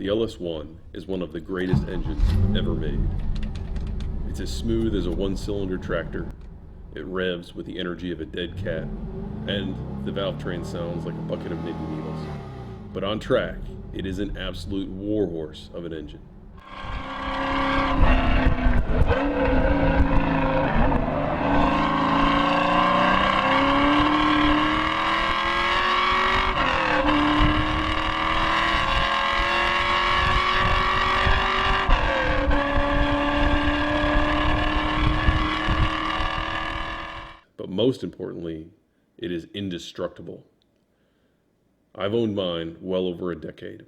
The LS1 is one of the greatest engines ever made. It's as smooth as a one-cylinder tractor, it revs with the energy of a dead cat, and the valve train sounds like a bucket of knitting needles. But on track, it is an absolute warhorse of an engine. But most importantly, it is indestructible. I've owned mine well over a decade.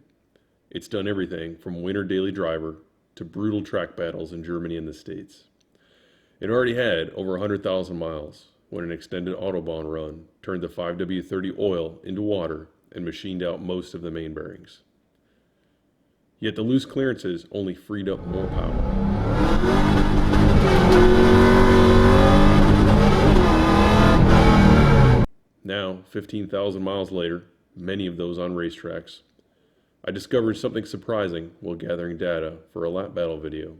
It's done everything from winter daily driver to brutal track battles in Germany and the States. It already had over 100,000 miles when an extended Autobahn run turned the 5W30 oil into water and machined out most of the main bearings. Yet the loose clearances only freed up more power. Now, 15,000 miles later, many of those on racetracks, I discovered something surprising while gathering data for a lap battle video.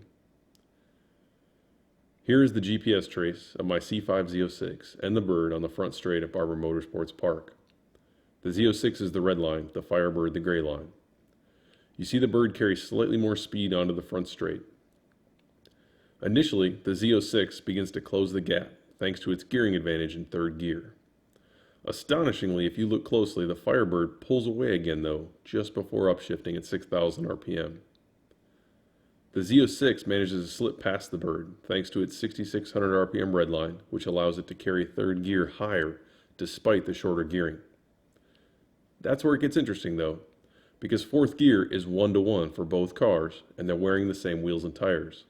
Here is the GPS trace of my C5 Z06 and the bird on the front straight at Barber Motorsports Park. The Z06 is the red line, the Firebird the gray line. You see the bird carry slightly more speed onto the front straight. Initially, the Z06 begins to close the gap thanks to its gearing advantage in third gear. Astonishingly, if you look closely, the Firebird pulls away again though, just before upshifting at 6,000 RPM. The Z06 manages to slip past the bird thanks to its 6,600 RPM redline, which allows it to carry third gear higher despite the shorter gearing. That's where it gets interesting though, because fourth gear is 1-to-1 for both cars and they're wearing the same wheels and tires.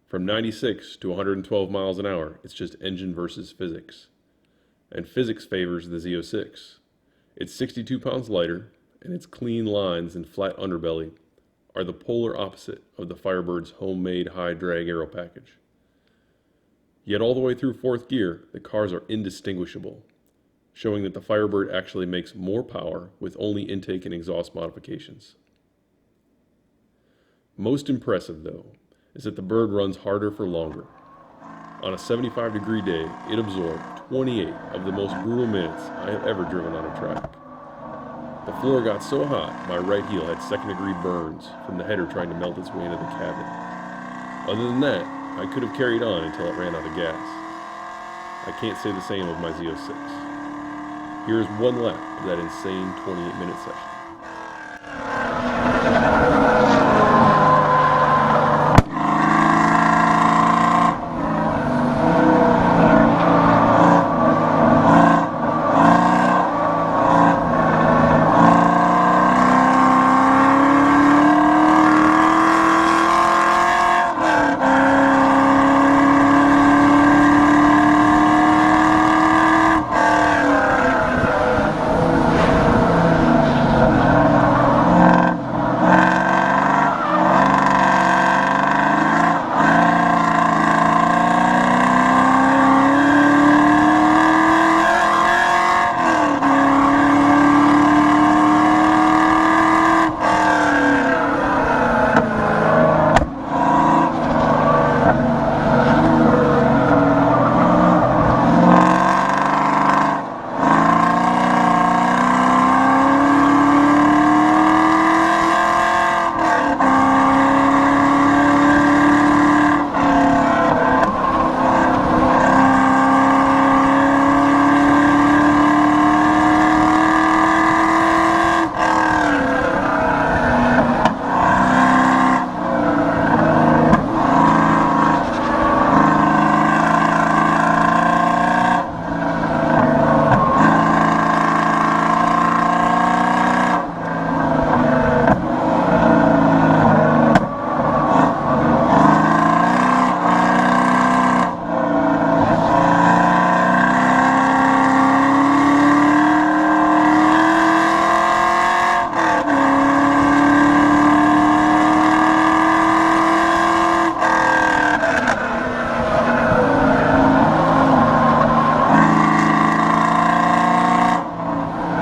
From 96 to 112 miles an hour, it's just engine versus physics. And physics favors the Z06. It's 62 pounds lighter, and its clean lines and flat underbelly are the polar opposite of the Firebird's homemade high-drag aero package. Yet all the way through fourth gear, the cars are indistinguishable, showing that the Firebird actually makes more power with only intake and exhaust modifications. Most impressive, though, is that the bird runs harder for longer. On a 75-degree day, it absorbed 28 of the most brutal minutes I have ever driven on a track. The floor got so hot, my right heel had second-degree burns from the header trying to melt its way into the cabin. Other than that, I could have carried on until it ran out of gas. I can't say the same of my Z06. Here is one lap of that insane 28-minute session.